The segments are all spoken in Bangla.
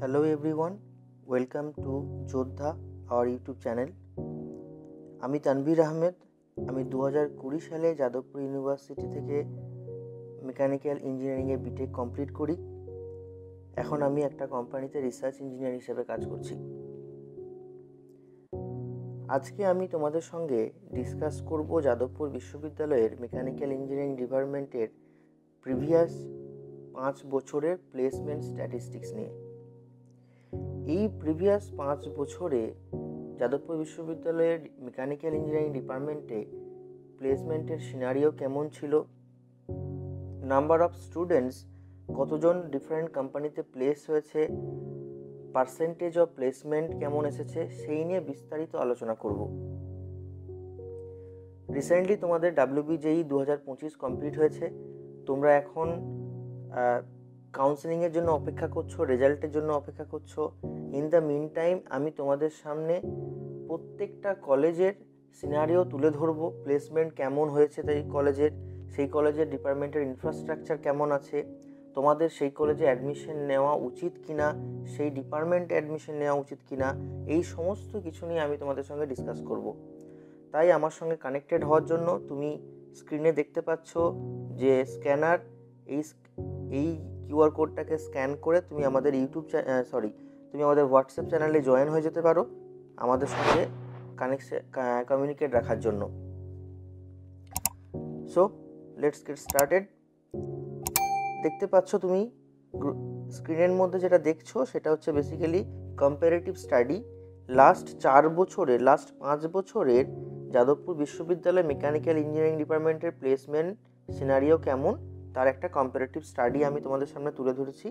Hello everyone, welcome to Jodha, our YouTube channel. আমি তানভীর আহমেদ। আমি 2020 সালে যাদবপুর ইউনিভার্সিটি থেকে মেকানিক্যাল ইঞ্জিনিয়ারিংয়ে বিটেক কমপ্লিট করি। এখন আমি একটা কোম্পানিতে রিসার্চ ইঞ্জিনিয়ার হিসেবে কাজ করছি। আজকে আমি তোমাদের সঙ্গে ডিসকাস করব যাদবপুর বিশ্ববিদ্যালয়ের মেকানিক্যাল ইঞ্জিনিয়ারিং ডিপার্টমেন্টের প্রিভিয়াস 5 বছরের প্লেসমেন্ট স্ট্যাটিস্টিক্স নিয়ে। এই প্রিভিয়াস 5 বছরে যাদবপুর বিশ্ববিদ্যালয়ের মেকানিক্যাল ইঞ্জিনিয়ারিং ডিপার্টমেন্টে প্লেসমেন্টের সিনারিও কেমন ছিল, নাম্বার অফ স্টুডেন্টস কতজন ডিফারেন্ট কোম্পানিতে প্লেস হয়েছে, পার্সেন্টেজ অফ প্লেসমেন্ট কেমন এসেছে, সেই নিয়ে বিস্তারিত আলোচনা করব। রিসেন্টলি তোমাদের WBJEE 2025 কমপ্লিট হয়েছে। তোমরা এখন কাউন্সেলিংয়ের জন্য অপেক্ষা করছো, রেজাল্টের জন্য অপেক্ষা করছো। ইন দ্য মিন টাইম আমি তোমাদের সামনে প্রত্যেকটা কলেজের সিনারিও তুলে ধরবো, প্লেসমেন্ট কেমন হয়েছে সেই কলেজের ডিপার্টমেন্টের ইনফ্রাস্ট্রাকচার কেমন আছে, তোমাদের সেই কলেজে অ্যাডমিশন নেওয়া উচিত কিনা, সেই ডিপার্টমেন্টে অ্যাডমিশন নেওয়া উচিত কিনা, এই সমস্ত কিছু নিয়ে আমি তোমাদের সঙ্গে ডিসকাস করব। তাই আমার সঙ্গে কানেক্টেড হওয়ার জন্য তুমি স্ক্রিনে দেখতে পাচ্ছ যে স্ক্যানার, এই কিউআর কোডটাকে স্ক্যান করে তুমি আমাদের তুমি আমাদের হোয়াটসঅ্যাপ চ্যানেলে জয়েন হয়ে যেতে পারো আমাদের সঙ্গে কমিউনিকেট রাখার জন্য। So let's get started. দেখতে পাচ্ছ তুমি স্ক্রিনের মধ্যে যেটা দেখছো সেটা হচ্ছে বেসিক্যালি কম্পারেটিভ স্টাডি। লাস্ট 5 বছরের যাদবপুর বিশ্ববিদ্যালয় মেকানিক্যাল ইঞ্জিনিয়ারিং ডিপার্টমেন্টের প্লেসমেন্ট সিনারিও কেমন তার একটা কম্পারেটিভ স্টাডি আমি তোমাদের সামনে তুলে ধরেছি।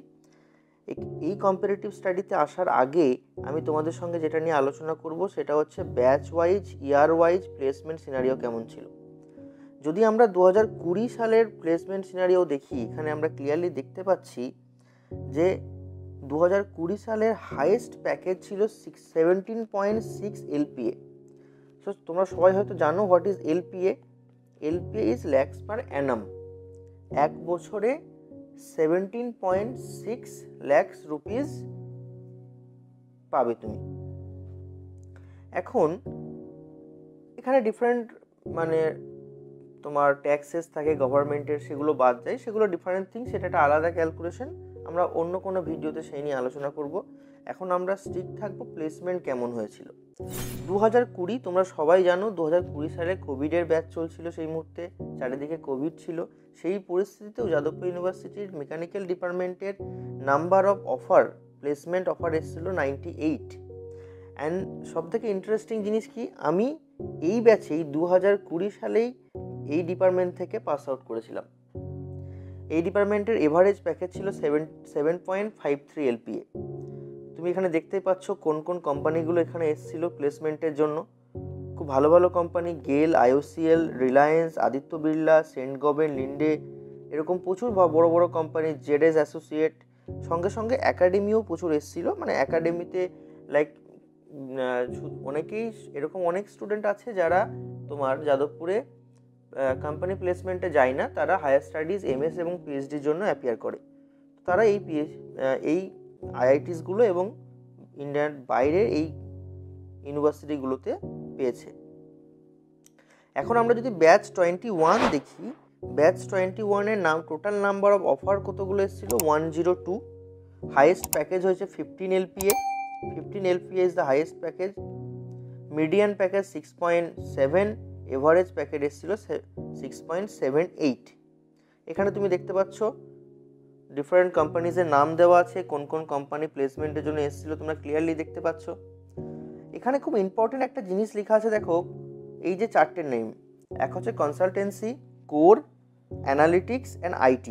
এই কম্পারেটিভ স্টাডিতে আসার আগে আমি তোমাদের সঙ্গে যেটা নিয়ে আলোচনা করব সেটা হচ্ছে ব্যাচ ওয়াইজ, ইয়ার ওয়াইজ প্লেসমেন্ট সিনারিও কেমন ছিল। যদি আমরা 2020 সালের প্লেসমেন্ট সিনারিও দেখি, এখানে আমরা ক্লিয়ারলি দেখতে পাচ্ছি যে 2020 সালের হাইয়েস্ট প্যাকেজ ছিল 17.6 LPA। সো তোমরা সবাই হয়তো জানো what is LPA। LPA is lakhs per annum. এক বছরে 17.6 lakhs রুপিস পাবে তুমি। এখন এখানে ডিফারেন্ট তোমার ট্যাক্সেস থাকে গভর্নমেন্টের, সেগুলো বাদ যায়, সেগুলো ডিফারেন্ট থিং, সেটা একটা আলাদা ক্যালকুলেশন, আমরা অন্য কোনো ভিডিওতে সেই নিয়ে আলোচনা করব। এখন আমরা স্ট্রিক্ট থাকবো প্লেসমেন্ট কেমন হয়েছিল। 2020 তোমরা সবাই জানো 2020 সালে কোভিডের ব্যাচ চলছিল, সেই মুহূর্তে চারিদিকে কোভিড ছিল। সেই পরিস্থিতিতেও যাদবপুর ইউনিভার্সিটির মেকানিক্যাল ডিপার্টমেন্টের নাম্বার অফ প্লেসমেন্ট অফার এসেছিল 98। অ্যান্ড সবথেকে ইন্টারেস্টিং জিনিস কি, আমি এই ব্যাচেই 2020 সালেই এই ডিপার্টমেন্ট থেকে পাস আউট করেছিলাম। এই ডিপার্টমেন্টের এভারেজ প্যাকেজ ছিল 7.53 LPA। তুমি এখানে দেখতেই পাচ্ছ কোন কোন কোম্পানিগুলো এখানে এসেছিল প্লেসমেন্টের জন্য। খুব ভালো ভালো কোম্পানি, গেল, IOCL, Reliance, Aditya Birla, Saint government, Linde, এরকম প্রচুর বড় বড় কোম্পানি, জেডএস অ্যাসোসিয়েট, সঙ্গে সঙ্গে একাডেমিও প্রচুর এসেছিল। একাডেমিতে অনেকেই এরকম অনেক স্টুডেন্ট আছে যারা তোমার যাদবপুরে কোম্পানি প্লেসমেন্টে যায় না, তারা হায়ার স্টাডিজ MS এবং PhDর জন্য অ্যাপিয়ার করে। তারা এই IITsগুলো এবং ইন্ডিয়ার বাইরে এই ইউনিভার্সিটিগুলোতে পেয়েছে। এখন আমরা যদি ব্যাচ 21 দেখি, ব্যাচ 21 এর টোটাল নাম্বার অফ অফার কতগুলো এসেছিল 102। হাইয়েস্ট প্যাকেজ হয়েছে 15 LPA। 15 LPA is the highest package. Median package 6.7, average package এসেছিল 6.78। এখানে তুমি দেখতে পাচ্ছ ডিফারেন্ট কোম্পানিজের নাম দেওয়া আছে, কোন কোন কোম্পানি প্লেসমেন্টের জন্য এসেছিল তোমরা ক্লিয়ারলি দেখতে পাচ্ছ। এখানে খুব ইম্পর্টেন্ট একটা জিনিস লেখা আছে, দেখো এই যে 4টে নেম, এক হচ্ছে consultancy, core, analytics and IT।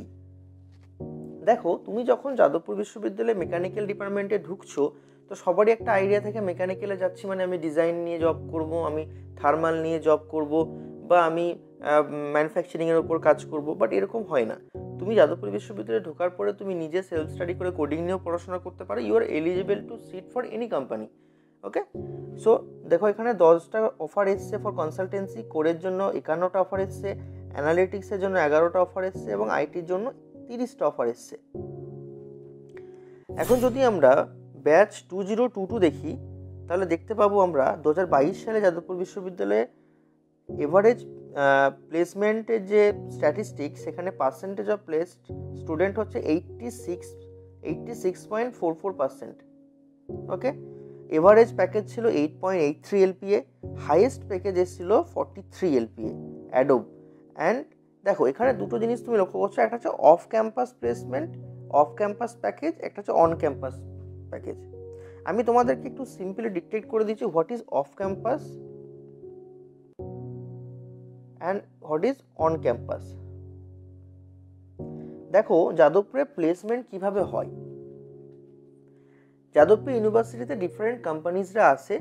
দেখো তুমি যখন যাদবপুর বিশ্ববিদ্যালয়ে মেকানিক্যাল ডিপার্টমেন্টে ঢুকছো তো সবারই একটা আইডিয়া থাকে মেকানিক্যালে যাচ্ছি মানে আমি ডিজাইন নিয়ে জব করব, আমি থার্মাল নিয়ে জব করব, বা আমি ম্যানুফ্যাকচারিংয়ের উপর কাজ করব। বাট এরকম হয় না। তুমি যাদবপুর বিশ্ববিদ্যালয়ে ঢোকার পরে তুমি নিজে সেলফ স্টাডি করে কোডিং নিয়েও পড়াশোনা করতে পারো। You are eligible to sit for any company. Okay, so দেখো এখানে 10টা অফার এসছে ফর কনসালটেন্সি, কোরের জন্য 51টা অফার এসছে, অ্যানালিটিক্সের জন্য 11টা অফার এসছে এবং ITর জন্য 30টা অফার এসছে। এখন যদি আমরা ব্যাচ 2022 দেখি, তাহলে দেখতে পাবো আমরা 2022 সালে যাদবপুর বিশ্ববিদ্যালয়ে এভারেজ প্লেসমেন্টের যে স্ট্যাটিস্টিক, সেখানে পার্সেন্টেজ অফ প্লেসড স্টুডেন্ট হচ্ছে 86.44%। ওকে, এভারেজ প্যাকেজ ছিল 8.83 LPA, হাইয়েস্ট প্যাকেজ এসেছিল 43 LPA অ্যাডোব। অ্যান্ড দেখো এখানে দুটো জিনিস তুমি লক্ষ্য করছো, একটা হচ্ছে of campus placement, of campus package, একটা হচ্ছে অন ক্যাম্পাস প্যাকেজ। আমি তোমাদেরকে একটু সিম্পলি ডিকটেট করে দিচ্ছি what is of campus and what is on campus. দেখো যাদবপুরে প্লেসমেন্ট কিভাবে হয়। যাদবপুর ইউনিভার্সিটিতে ডিফারেন্ট কোম্পানিজরা আসে,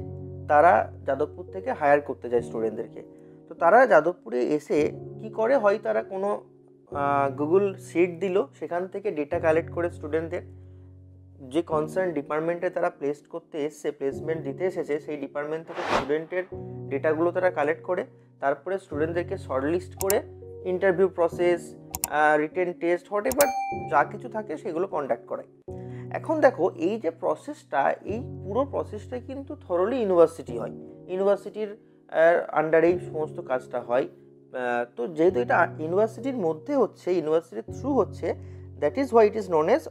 তারা যাদবপুর থেকে হায়ার করতে যায় স্টুডেন্টদেরকে। তো তারা যাদবপুরে এসে কি করে, হয় তারা কোনো গুগল শিট দিল, সেখান থেকে ডেটা কালেক্ট করে স্টুডেন্টদের যে কনসার্ন ডিপার্টমেন্টে তারা প্লেস করতে এসছে, প্লেসমেন্ট দিতে এসেছে, সেই ডিপার্টমেন্ট থেকে স্টুডেন্টের ডেটাগুলো তারা কালেক্ট করে তারপরে স্টুডেন্টদেরকে শর্টলিস্ট করে interview process, written test, whatever যা কিছু থাকে সেগুলো কন্ডাক্ট করায়। এখন দেখো এই যে প্রসেসটা, এই পুরো প্রসেসটা কিন্তু থরলি ইউনিভার্সিটি হয়, ইউনিভার্সিটির আন্ডারেই সমস্ত কাজটা হয়। তো যেহেতু এটা ইউনিভার্সিটির মধ্যে হচ্ছে, ইউনিভার্সিটির থ্রু হচ্ছে, that is why it is known as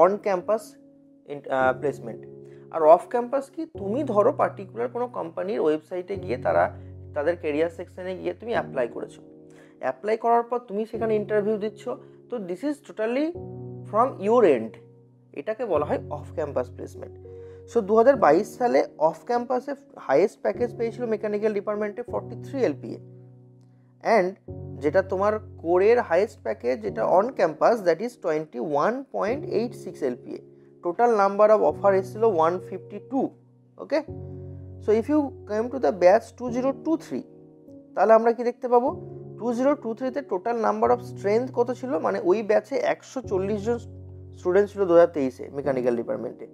on campus placement. আর অফ ক্যাম্পাস কি, তুমি ধরো পার্টিকুলার কোনো কোম্পানির ওয়েবসাইটে গিয়ে তাদের কেরিয়ার সেকশনে গিয়ে তুমি অ্যাপ্লাই করেছো, অ্যাপ্লাই করার পর তুমি সেখানে ইন্টারভিউ দিচ্ছ। তো this is totally from your and, এটাকে বলা হয় অফ ক্যাম্পাস প্লেসমেন্ট। সো 2022 সালে অফ ক্যাম্পাসে হাইয়েস্ট প্যাকেজ পেয়েছিল মেকানিক্যাল ডিপার্টমেন্টে 43 LPA, অ্যান্ড যেটা তোমার কোরের হাইয়েস্ট প্যাকেজ যেটা on campus, that is 21.86 LPA। Total number of offer এসেছিল 152। Okay, so if you come to the batch 2023, তাহলে আমরা কি দেখতে পাবো, 2023-তে টোটাল নাম্বার অফ স্ট্রেংথ কত ছিল, মানে ওই ব্যাচে 140 জন স্টুডেন্ট ছিল 2023-এ মেকানিক্যাল ডিপার্টমেন্টে।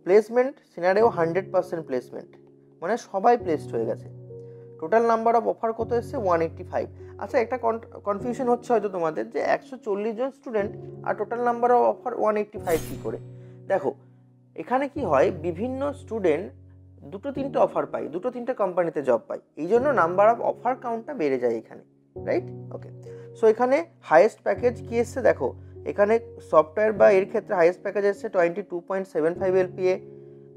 প্লেসমেন্ট সিনারিও 100% প্লেসমেন্ট, মানে সবাই প্লেসড হয়ে গেছে। টোটাল নাম্বার অফ অফার কত এসছে 185। আচ্ছা, একটা কনফিউশন হচ্ছে হয়তো তোমাদের যে 140 জন স্টুডেন্ট আর টোটাল নাম্বার অফ অফার 185 কী করে। দেখো এখানে কি হয়, বিভিন্ন স্টুডেন্ট দুটো তিনটে অফার পায়, দুটো তিনটে কোম্পানিতে জব পায়, এই জন্য নাম্বার অফ অফার কাউন্টটা বেড়ে যায় এখানে, রাইট? ওকে, সো এখানে হাইয়েস্ট প্যাকেজ কি এসছে দেখো, এখানে সফটওয়্যার বা এর ক্ষেত্রে হাইয়েস্ট প্যাকেজ এসছে 22.75 LPA,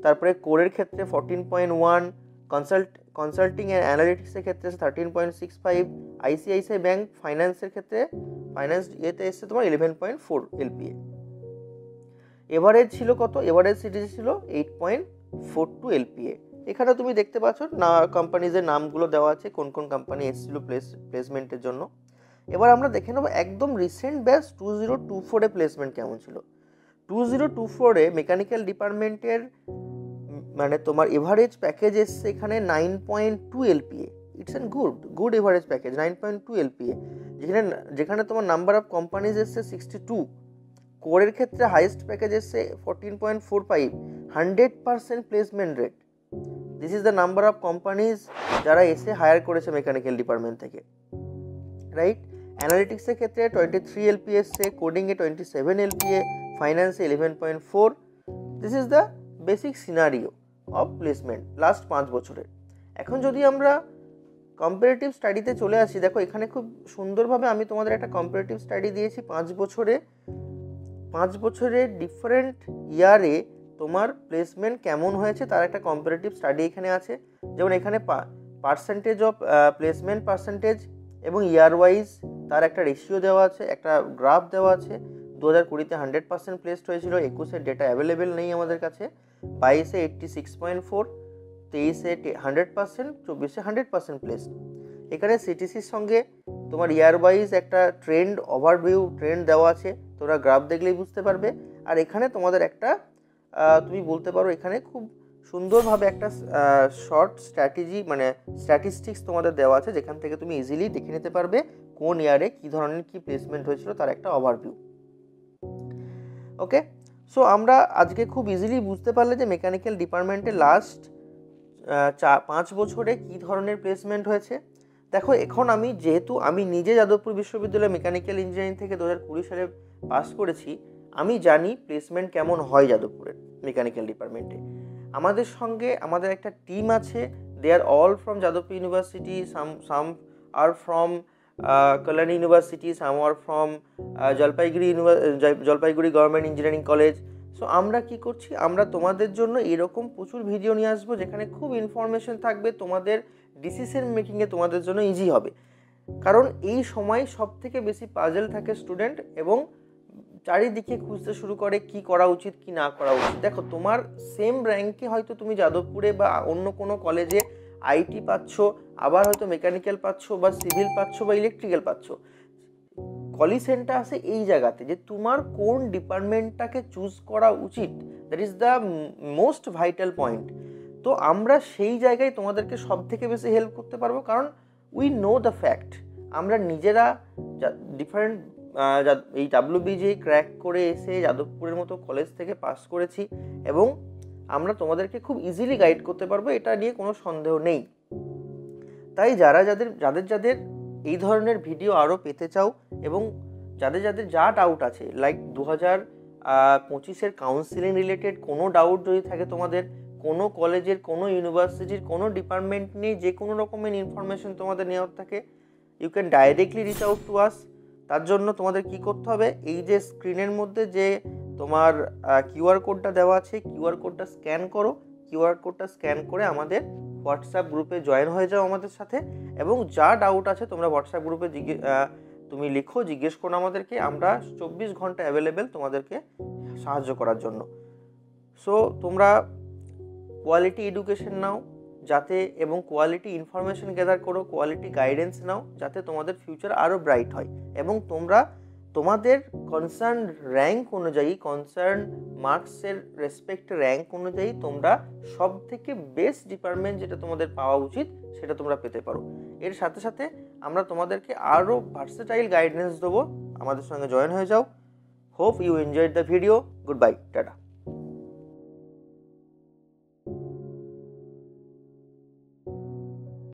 তারপরে কোরের ক্ষেত্রে 14.1, কনসাল্টিং অ্যান্ড অ্যানালিটিক্সের ক্ষেত্রে 13.65, আইসিআইসিআই ব্যাংক ফাইন্যান্সের ক্ষেত্রে ইয়েতে এসছে তোমার 11.4 LPA। এভারেজ ছিল কত, এভারেজ সিটিজি ছিল 8.42 LPA। এখানে তুমি দেখতে পাচ্ছ না কোম্পানিজের নামগুলো দেওয়া আছে, কোন কোন কোম্পানি এসেছিল প্লেসমেন্টের জন্য। এবার আমরা দেখে নেবো একদম রিসেন্ট ব্যাচ 2024-এ প্লেসমেন্ট কেমন ছিল। 2024-এ মেকানিক্যাল ডিপার্টমেন্টের মানে তোমার এভারেজ প্যাকেজ এসছে এখানে 9.2 LPA। It's an good average package 9.2 LPA, যেখানে তোমার নাম্বার অফ কোম্পানিজ এসছে 62। কোরের ক্ষেত্রে হাইয়েস্ট প্যাকেজ এসছে 14.45, 100% placement rate. This is the number of companies যারা এসে হায়ার করেছে মেকানিক্যাল ডিপার্টমেন্ট থেকে, রাইট? অ্যানালিটিক্সের ক্ষেত্রে 23 LPA এসছে, কোডিংয়ে 27 LPA, ফাইন্যান্সে 11.4। This is the basic scenario of placement last 5 বছরের। এখন যদি আমরা কম্পারেটিভ স্টাডিতে চলে আসি, দেখো এখানে খুব সুন্দরভাবে আমি তোমাদের একটা কম্পারেটিভ স্টাডি দিয়েছি 5 বছরে ডিফারেন্ট ইয়ারে তোমার প্লেসমেন্ট কেমন হয়েছে তার একটা কম্পারেটিভ স্টাডি এখানে আছে। যেমন এখানে পার্সেন্টেজ অফ প্লেসমেন্ট পার্সেন্টেজ এবং ইয়ার ওয়াইজ তার একটা রেশিও দেওয়া আছে, একটা গ্রাফ দেওয়া আছে। 2020-তে 100% প্লেসড হয়েছিল, 21-এ ডেটা অ্যাভেলেবেল নেই আমাদের কাছে, 22-এ 86.4, 23-এ 100%, 24-এ 100% প্লেসড। এখানে সিটিসির সঙ্গে তোমার ইয়ার ওয়াইজ একটা ট্রেন্ড ওভারভিউ ট্রেন্ড দেওয়া আছে, তোমরা গ্রাফ দেখলেই বুঝতে পারবে। আর এখানে তোমাদের একটা তুমি বলতে পারো এখানে খুব সুন্দরভাবে একটা শর্ট স্ট্র্যাটেজি মানে স্ট্যাটিস্টিক্স তোমাদের দেওয়া আছে, যেখান থেকে তুমি ইজিলি দেখে নিতে পারবে কোন ইয়ারে কী ধরনের কী প্লেসমেন্ট হয়েছিল তার একটা ওভারভিউ। ওকে, সো আমরা আজকে খুব ইজিলি বুঝতে পারলে যে মেকানিক্যাল ডিপার্টমেন্টে লাস্ট 5 বছরে কী ধরনের প্লেসমেন্ট হয়েছে। দেখো এখন যেহেতু আমি নিজে যাদবপুর বিশ্ববিদ্যালয়ে মেকানিক্যাল ইঞ্জিনিয়ারিং থেকে 2020 সালে পাস করেছি, আমি জানি প্লেসমেন্ট কেমন হয় যাদবপুরের মেকানিক্যাল ডিপার্টমেন্টে। আমাদের সঙ্গে আমাদের একটা টিম আছে, they are all from Jadavpur university, some are from Kalyani university, some are from Jalpaiguri government engineering college. So আমরা কি করছি, আমরা তোমাদের জন্য এরকম প্রচুর ভিডিও নিয়ে আসবো যেখানে খুব ইনফরমেশন থাকবে, তোমাদের ডিসিশন মেকিংয়ে তোমাদের জন্য ইজি হবে। কারণ এই সময় সব থেকে বেশি পাজেল থাকে স্টুডেন্ট, এবং চারিদিকে খুঁজতে শুরু করে কি করা উচিত কি না করা উচিত। দেখো, তোমার সেম র্যাঙ্কে হয়তো তুমি যাদবপুরে বা অন্য কোনো কলেজে আইটি পাচ্ছ, আবার হয়তো মেকানিক্যাল পাচ্ছ বা সিভিল পাচ্ছ বা ইলেকট্রিক্যাল পাচ্ছ। কলিশনটা আসে এই জায়গাতে যে তোমার কোন ডিপার্টমেন্টটাকে চুজ করা উচিত, that is the most vital point. তো আমরা সেই জায়গায় তোমাদেরকে সব থেকে বেশি হেল্প করতে পারবো, কারণ উই নো দ্য ফ্যাক্ট। আমরা নিজেরা ডিফারেন্ট এই WBJ ক্র্যাক করে এসে যাদবপুরের মতো কলেজ থেকে পাস করেছি, এবং আমরা তোমাদেরকে খুব ইজিলি গাইড করতে পারবো, এটা নিয়ে কোনো সন্দেহ নেই। তাই যাদের এই ধরনের ভিডিও আরও পেতে চাও, এবং যাদের যা ডাউট আছে, লাইক 2025-এর কাউন্সিলিং রিলেটেড কোনো ডাউট যদি থাকে তোমাদের, কোনো কলেজের, কোনো ইউনিভার্সিটির, কোনো ডিপার্টমেন্ট নিয়ে যে কোনো রকমের ইনফরমেশন তোমাদের নেওয়ার থাকে, you can directly reach out to us. তার জন্য তোমাদের কি করতে হবে, এই যে স্ক্রিনের মধ্যে যে তোমার কিউআর কোডটা দেওয়া আছে, কিউআর কোডটা স্ক্যান করো। কিউআর কোডটা স্ক্যান করে আমাদের হোয়াটসঅ্যাপ গ্রুপে জয়েন হয়ে যাও আমাদের সাথে, এবং যা ডাউট আছে তোমরা হোয়াটসঅ্যাপ গ্রুপে তুমি লিখো, জিজ্ঞেস করো আমাদেরকে। আমরা 24 ঘন্টা অ্যাভেলেবেল তোমাদেরকে সাহায্য করার জন্য। সো তোমরা কোয়ালিটি এডুকেশন নাও যাতে, এবং কোয়ালিটি ইনফরমেশন গ্যাদার করো, কোয়ালিটি গাইডেন্স নাও যাতে তোমাদের ফিউচার আরও ব্রাইট হয়, এবং তোমরা তোমাদের কনসার্ন র্যাঙ্ক অনুযায়ী, কনসার্ন মার্কসের রেসপেক্ট র্যাঙ্ক অনুযায়ী তোমরা সব থেকে বেস্ট ডিপার্টমেন্ট যেটা তোমাদের পাওয়া উচিত সেটা তোমরা পেতে পারো। এর সাথে সাথে আমরা তোমাদেরকে আরও ভার্সেটাইল গাইডেন্স দেবো, আমাদের সঙ্গে জয়েন হয়ে যাও। Hope you enjoyed the video. Good bye, tata.